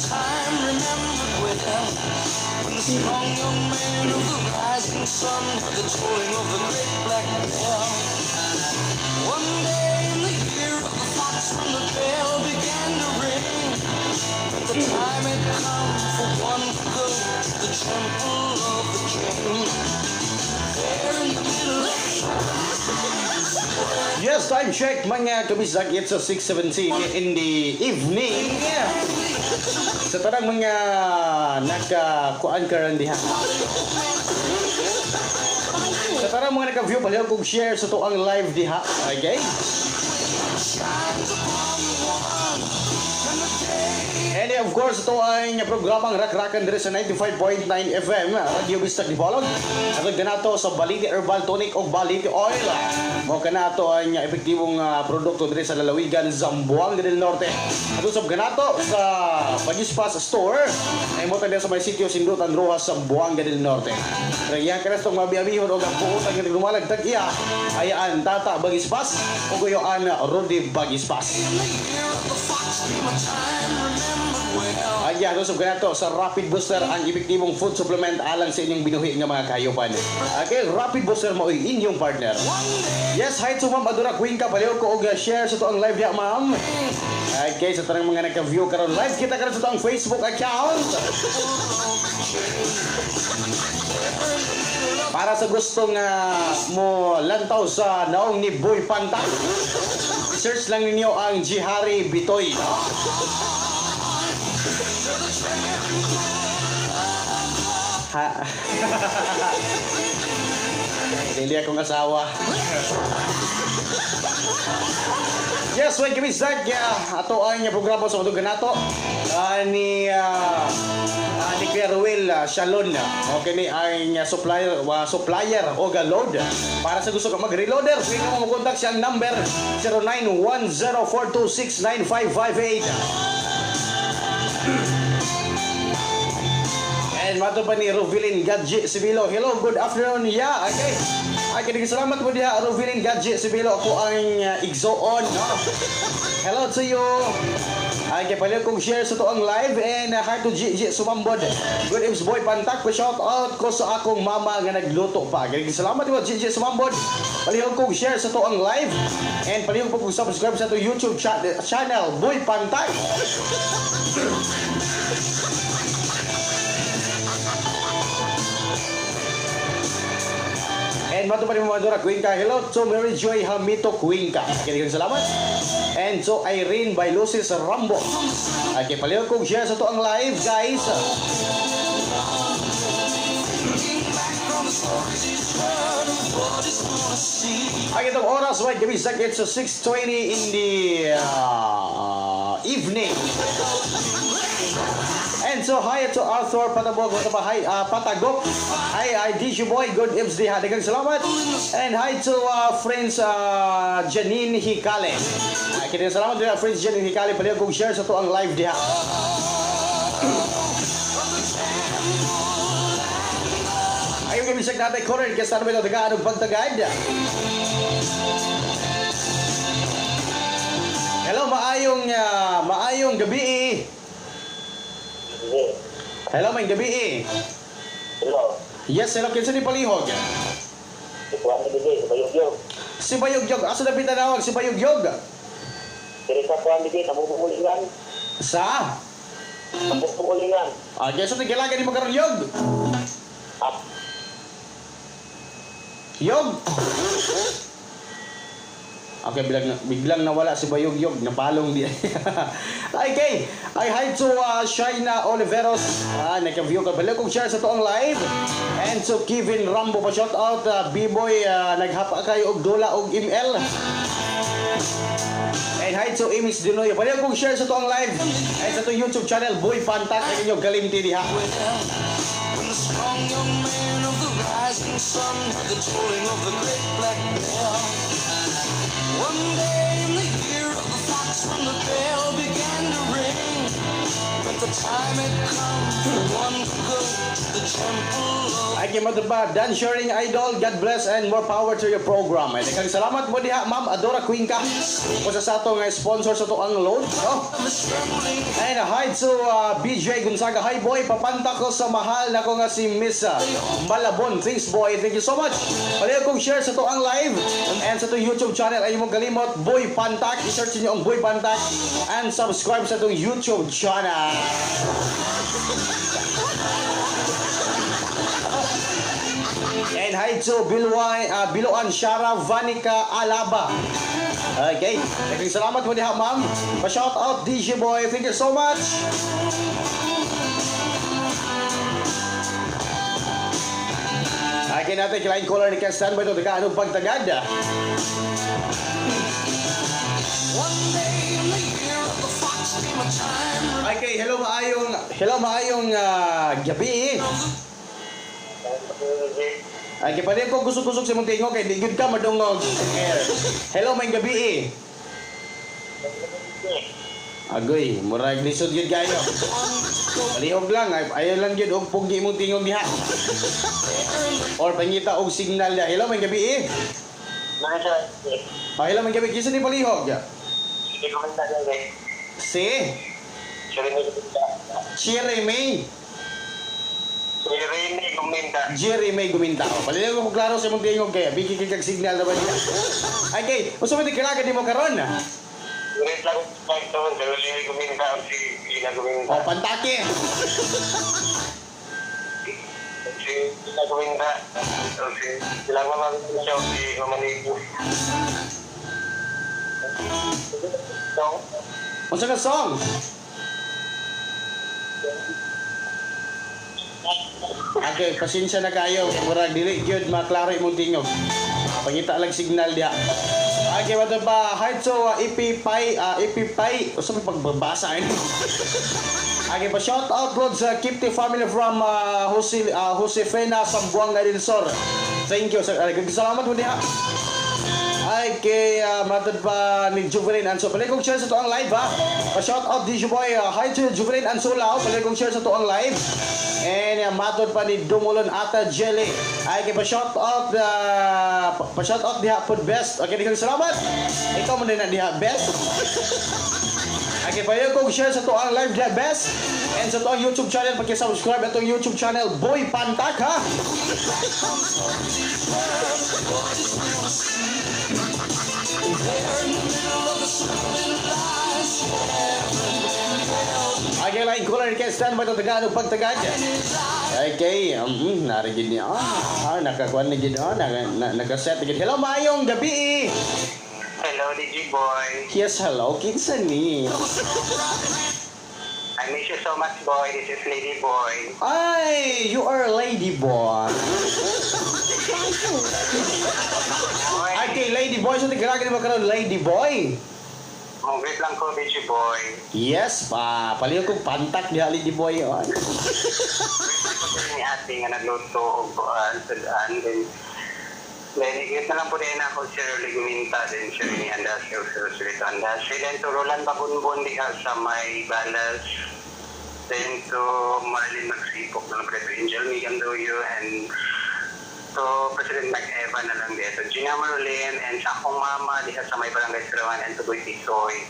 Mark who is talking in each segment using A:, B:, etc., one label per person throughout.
A: time remembered well, when the strong young man of the rising sun heard the tolling of the great black bell. One day in the year of the fox, when the bell began to ring, but the time had come for one to go to the temple of the king. There in the middle of
B: Yes, time check mga kabisag. It's 6:17 in the evening. Sa tanang mga nakakuan karon diha. Sa tanang mga naka-view pala kog share sa to ang live diha. Okay? And of course, ito ay programang Rak-Rakan dire sa 95.9 FM, Radio Bistag ni Bolog. At ganato sa Baliti Herbal Tonic o Baliti Oil. Mo kanato ay epektibong produkto dire sa lalawigan Zamboanga del Norte. At usab ganato sa Bagispas Store ay mo tanda sa may sitio Sindutan Rojas Zamboanga del Norte. Kaya kanas tong mabiabihon og ang puot ang lumalag tag iya ayaan Tata Bagispas o goyoan Rudy Bagispas. Ayan, usap ka na to sa Rapid Booster, ang epektibong food supplement alang sa inyong binuhi nga mga kayupan. Okay, Rapid Booster mo inyong partner. Yes, hi to Ma'am Adora Queen ka, paliw ko og share sa to ang live niya, ma'am. Okay, sa tanang mga naka-view karon live, kita karon sa to ang Facebook account. Para sa gustong mo lantaw sa naong ni Boy Panta, search lang ninyo ang Jihari Bitoy. Hindi akong asawa. Yes, wait, kami Zag. Ato ay programa sa mga nato ni Kuya Ruel Shalon. Okay ni ay supplier o load. Para sa gusto ka mag-reloader, pwede mo mag-contact siya ang number 0910-426-9558. And mato pa ni Rovilin Gadji Sibilo. Hello, good afternoon. Yeah, okay. Ay, salamat po diha, Rovilin Gadji Sibilo. Ako ang igsoon. No? Hello to you. Ay, kaya kong share sa to ang live. And hi to Gigi Sumambod. Good evening, Boy Pantak. Pa-shout out ko sa akong mama nga nagluto pa. Kaya salamat po, Gigi Sumambod. Palihog kong share sa to ang live. And palihog po kong subscribe sa to YouTube channel, Boy Pantak. And mato pa rin mga Dora Cuenca. Hello to Mary Joy Hamito Cuenca. Kaya salamat. And to Irene by Lucis Rambo. Okay, palihog kong share sa to ang live, guys. Ay, itong oras, wait, gabi sakit sa 6:20 in the evening. And so, hi to Arthur Patagok. Hi, Patagok. Hi, DJ Boy. Good evening, diha. Dagang salamat. And hi to friends Janine Hikale. Kita salamat diha, friends Janine Hikale. Palihog kong share sa to ang live diha. Ayun kami sa natin corner. Kaya sa namin ito tagaan ng pagtagad. Hello, maayong gabi. Hello, may gabi.
C: Hello.
B: Yes, hello. Kinsa ni palihog? Si Bayugyog. Asa na pinanawag si Bayugyog?
C: Sa kuwan dito, nabubukulingan.
B: Sa?
C: Nabubukulingan.
B: Kaya sa tigilagan ni magkaroon Yog? Yog? Okay, biglang nawala si Bayugyog, napalong diya. Okay, I hi to Shaina Oliveros. Naka-view ka bala kong share sa to ang live. And to Kevin Rambo pa shout out, B-boy, naghapa kayo og dola og email. And hi to Imis Dinoy. Bala kong share sa to ang live. And sa to YouTube channel Boy Pantak ang inyong galimti diha.
A: when the strong young man of the rising sun heard the tolling of the great black bell. One day in the year of the fox, when the bell began to ring, but the time had come for one to go
B: Ay kay Madaba, Dan Sharing Idol, God bless and more power to your program. Ay kang salamat mo diha, Ma'am Adora Cuenca. Kung sa sato nga sponsor sa to ang load. No? And hi to BJ Gonzaga. Hi boy, papanta ko sa mahal na ko nga si Miss Malabon. Thanks boy, thank you so much. Paliw kong share sa to ang live and sa to YouTube channel. Ay mo kalimot, Boy Pantak. I-search niyo ang Boy Pantak and subscribe sa tong YouTube channel. And hi to Biloan Shara Vanica Alaba. Okay. Maraming salamat mo diha, ma'am. Pa-shout out DJ Boy. Thank you so much. Okay natin kilain caller ni Kestan ba ito? Teka, anong pagtagad? Okay, hello maayong gabi. Ay, kaya pa ko gusok-gusok sa mong tingog, kaya di good ka madungog. Hello, may gabi Agoy, murag lisod yun kayo. Palihog lang, ayaw lang yun, og pugi mong tingog diha. Or pangita og signal niya. Hello, may gabi hello, may gabi. Kisa ni palihog? Si? Jeremy Guminta. Paliliw ko klaro sa mong tingog kaya. Bigi kag signal naman niya. Okay, kung sa mga kailangan di mo karon
C: Ulit lang ito, Jeremy Guminta, si Ina Guminta.
B: O, Pantake.
C: Si Ina Guminta, si silang mamagin siya, si Mamanipo.
B: Kung sa ka song? Okay, pasensya na kayo. Murag dili gyud maklaro imong tingog. Pangita lang signal dia. Okay, wato ba? Hi to Ipipay. Usa may pagbabasa ini. Okay, pa shout out bro sa Kipti family from Josefina Sambuanga del Sur. Thank you sir. Salamat mo diha. Ay kay matod pa ni Juvelin Anso. Palay kong share sa to ang live ha. Pa-shout out DJ Boy. Hi to Juvelin Ansolao. Palay kong share sa to ang live. And matod pa ni Dumulon Ata Jelly. Ay kay pa-shout out diha pod best. Okay, dikang salamat. Ikaw man din na diha best. Okay, palay kong share sa to ang live diha best. And sa to ang YouTube channel, paki-subscribe atong YouTube channel Boy Pantak ha. Okay, like caller ni Kestan ba ito tagaan o pagtagad? Okay, narigid niya. Nakakuan na gid. Nakaset na gid. Hello, maayong gabi.
C: Hello, DJ Boy.
B: Yes, hello. Kinsa ni?
C: I miss you so much, boy. This is Lady Boy.
B: Ay, you are Lady Boy. Okay, Lady Boy. So, tigaragan mo karon Lady Boy.
C: Wait lang ko, DJ Boy.
B: Yes, paliw kong pantak di Lady Boy.
C: Ni ate nga nagluto og sadaan din. Then na lang po din ako si Shirley Guminta din siya ni Andas, si Andas. Then to Roland Babunbon diha sa may Balas. Then to Marlene Magsipok na Preto Angel Miguel Doyo and to President Mike Eva na lang dito. Gina Marlene and sa akong mama diha sa may Barangay Sirawan and to Boy Tisoy.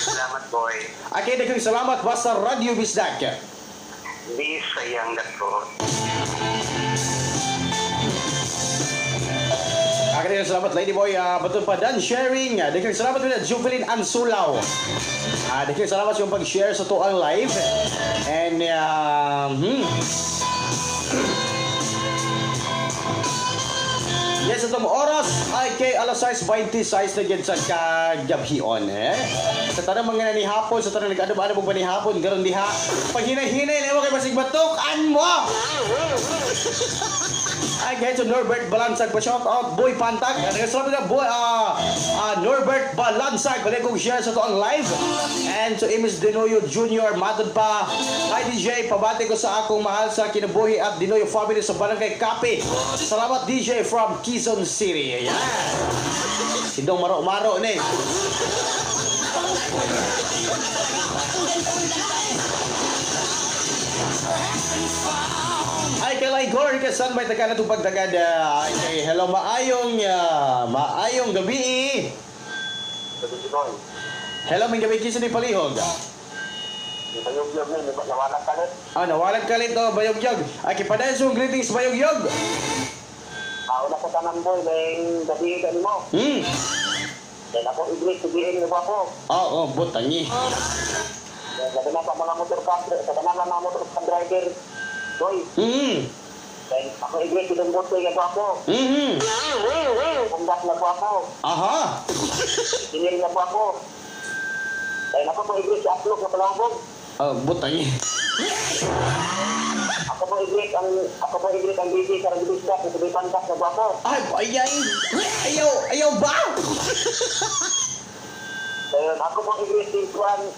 C: Salamat boy.
B: Okay, daghang salamat basta Radio Bisdak.
C: Bis sayang dato.
B: Okay, salamat Lady Boy. Betul pa Dan sharing. Daghang salamat din Juvelin Ansulao. Daghang salamat sa iyong pag-share sa to ang live. And yes, itong oras ay kay alas 6:26 na gid sa kagabhion sa tanang mga nanihapon, sa tanang nag-adab-adab pag panihapon, garon diha pag hinay-hinay na mo kay basig batukan mo. Ay kay to Norbert Balansag, pa shout out Boy Pantak. Salamat na boy Norbert Balansag, pwede kong share sa to ang live. And to Imis Dinoyo Jr. matod pa. Hi DJ, pabati ko sa akong mahal sa kinabuhi at Dinoyo family sa Barangay Kape. Salamat DJ from Quezon City. Ayan. Sidong maro-maro ni. Before ka standby taga na tupag tagad okay, hello maayong gabi. Hello may gabi kinsa ni palihog.
C: Bayog-yog na, nawalan kalit.
B: Nawalag kalit to bayog-yog. Okay, padayon greetings bayog-yog.
C: Una sa tanan boy, may gabi ka mo. Dahil ako ibig sabihin mo ako.
B: Oo, butangi.
C: Sabi na pa mga motor cab, sa tanan lang mga motor cab driver. Boy. Dahil ako ibig pinunggot ko yung ako. Punggat na po ako.
B: Aha.
C: Sinil na po ako. Dahil ako po ibig sa upload na palabog.
B: Butangi.
C: Ako po ibig ang busy sa ragibis na, sa sabi pantak na po ako.
B: Ay, ayaw ba?
C: Dahil ako po ibig si Juan,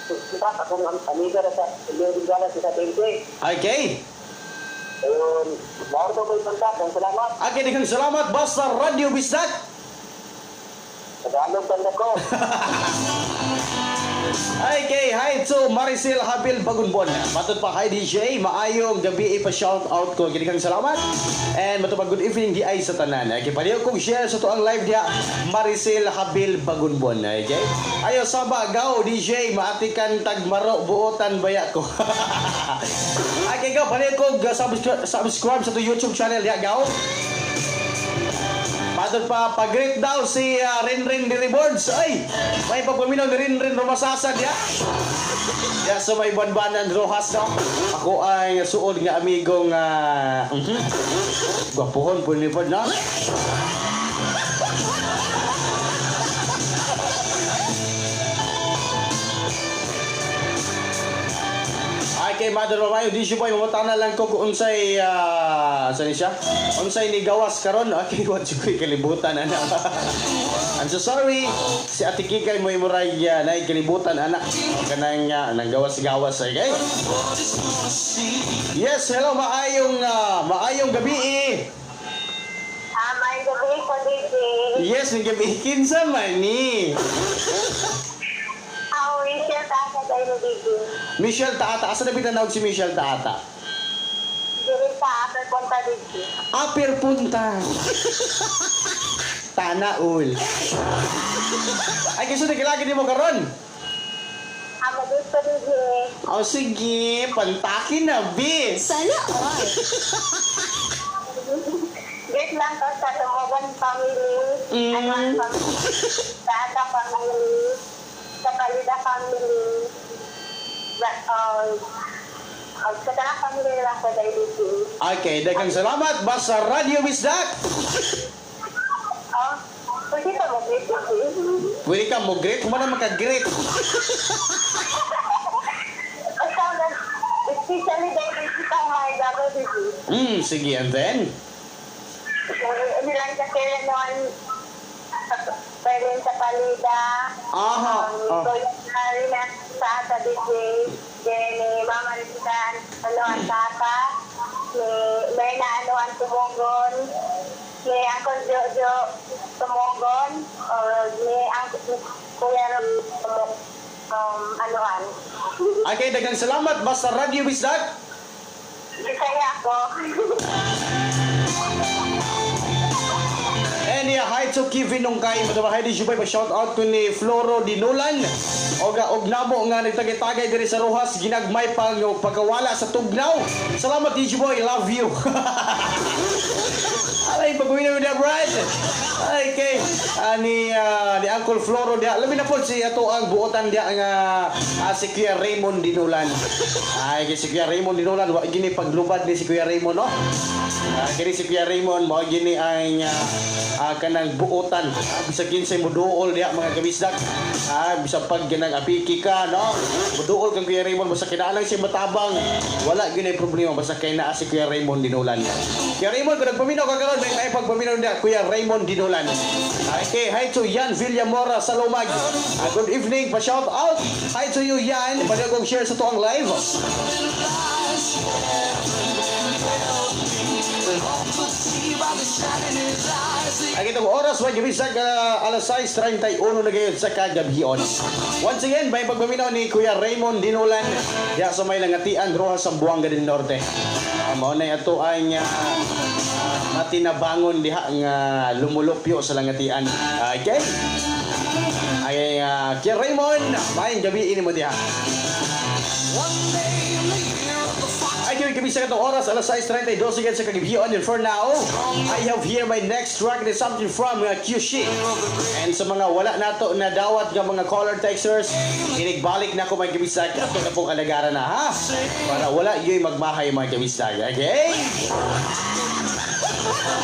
C: kita akong amiga na sa Ilio-Bingala sa Tente.
B: Okay.
C: Ayun, lawar po yung pantak, ang salamat.
B: Okay, daghang salamat basta Radio Bisdak.
C: Tagalog tanda ko.
B: Okay, hi to Maricel Habil Bagunbon. Matod pa kay DJ, maayong gabi pa shout out ko. Kini kang salamat. And matod pa good evening di ay sa tanan. Okay, paliw kong share sa to ang live dia Maricel Habil Bagunbon. Okay? Ayo saba gaw DJ, maatikan tagmaro buotan baya ko. Okay, gaw paliw kong subscribe sa to YouTube channel dia gaw. Matod pa pag-greet daw si Rinrin Diriboards. Ay, may pagpaminaw ni Rinrin Romasasad ya. Ya, so may banbanan Rojas daw. Ako ay suod nga amigong gwapuhon po ni Pod na. Okay, Mother Romayo, di siya po, mamutang na lang ko kung unsay, saan siya? Unsay ni gawas karon. Okay, what siya ko'y kalibutan, anak. I'm so sorry. Si Ate Kikay mo imuray na kalibutan, anak. Kanang nang gawas-gawas, okay? Yes, hello, maayong gabi
C: May gabi ko, DJ.
B: Yes, may gabi. Kinsa man ni?
C: Michelle Taata tayo na DJ.
B: Michelle Taata. Asa na bitanawag si Michelle Taata?
C: Dili sa Upper Punta DJ.
B: Upper Punta. Tanaul. Ay, kasi nagilagin mo karon.
C: Amo gusto DJ.
B: Sige, pantakin na, B.
D: Sana all.
C: Great lang to sa Tumogan family. Anwan family. Taata family. Sa Palida family. Sa Tara family lang sa DJ.
B: Okay, daghang salamat. Basta Radio Bisdak.
C: Pwede ka mo great DJ.
B: Pwede ka mo great. Kung man maka-great.
C: Especially dahil kita may gago DJ.
B: Sige, and then?
C: Nilang kasi noon pwede sa Palida. Rin sa DJ. Ni Mama Rizan, ang tata. May naanoan Tumogon. Ni Uncle Jojo Tumogon. Ni Kuya Rob anoan.
B: Okay, daghang salamat. Basta Radio Bisdak.
C: Bisaya ako.
B: And hi to Kevin Nungkay. Madabahay di siya pa shout out ko ni Floro Dinolan. Og namo nga nagtagay-tagay diri sa Rojas, ginagmay pang pagkawala sa tugnaw. Salamat DJ Boy, love you. Alay pagawin na Brad. Okay. Ni Uncle Floro dia. Labi na po si ato ang buotan dia nga si Kuya Raymond Dinolan. Ay si Kuya Raymond Dinolan wa gini paglubad ni si Kuya Raymond no. Kini si Kuya Raymond mo gini ay kanang buotan. Bisag kinsay mo duol dia mga kabisdak. Bisag pag ganang apiki ka no. Muduol kang Kuya Raymond basta kinahanglan siya matabang. Wala gyud ay problema basta kay naa si Kuya Raymond Dinolan. Kuya Raymond kung nagpaminaw ka karon may pagpaminaw dia Kuya Raymond Dinolan. Okay, hi to Yan Villamora Salomag. Good evening, pa shout out. Hi to you Yan. Pwede kong share sa to ang live.
A: Hope to see by the shine in his eyes.
B: Ang itong oras, may gabisag alas 6:31 na gayon sa kagabion. Once again, may pagmaminaw ni Kuya Raymond Dinulan diya sa may langatian, Rojas, Sambuanga del Norte. Mao na ito ay matinabangon diha nga lumulupyo sa langatian. Okay? Ay, Kuya Raymond, maayong gabi ini mo diha.
A: One day in the year of the fox.
B: Ay, kami sa katong oras, alas 6:32 again sa kagabion. And for now, I have here my next track. It is something from Kyushi. And sa mga wala nato na dawat nga mga caller texters, inigbalik na ko may kabisag. Ato na pong alagara na, ha? Para wala yo'y magmahay mga kabisag. Okay?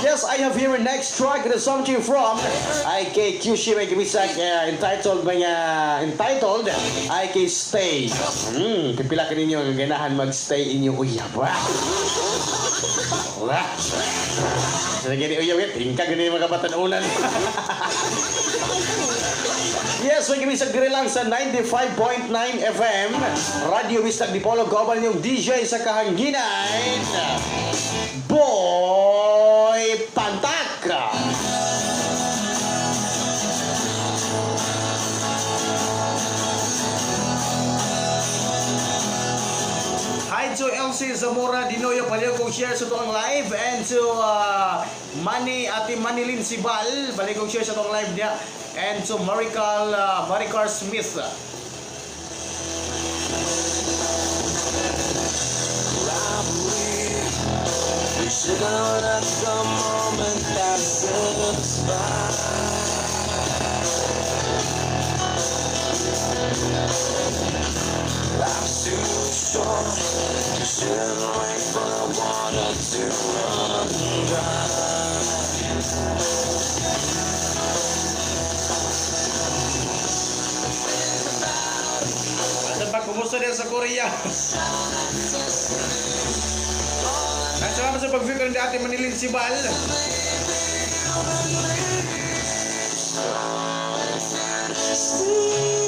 B: Yes, I have here my next track. It is something from IK Kyushi may kabisag entitled IK Stay. Pipila ka ninyo ang ganahan mag-stay inyong uyab. Wala. Sige ni uyab, tingka ganyan mga kapatanunan. Yes, may kabisag dire lang sa 95.9 FM Radio Bistag Dipolog. Kauban yung DJ sa kahanginan, Boy Pantak. Hi to LC Zamora Dinoyo, balik kong share sa itong live. And to Ate Manilin Sibal, balik kong share sa itong live niya. And to Maricar Smith.
A: We should have at the moment that life's too short. You shouldn't wait for the water to run dry.
B: At ba, kumusta din sa Korea? Salamat sa pag-view ka ng Ate Manilin Sibal.
A: See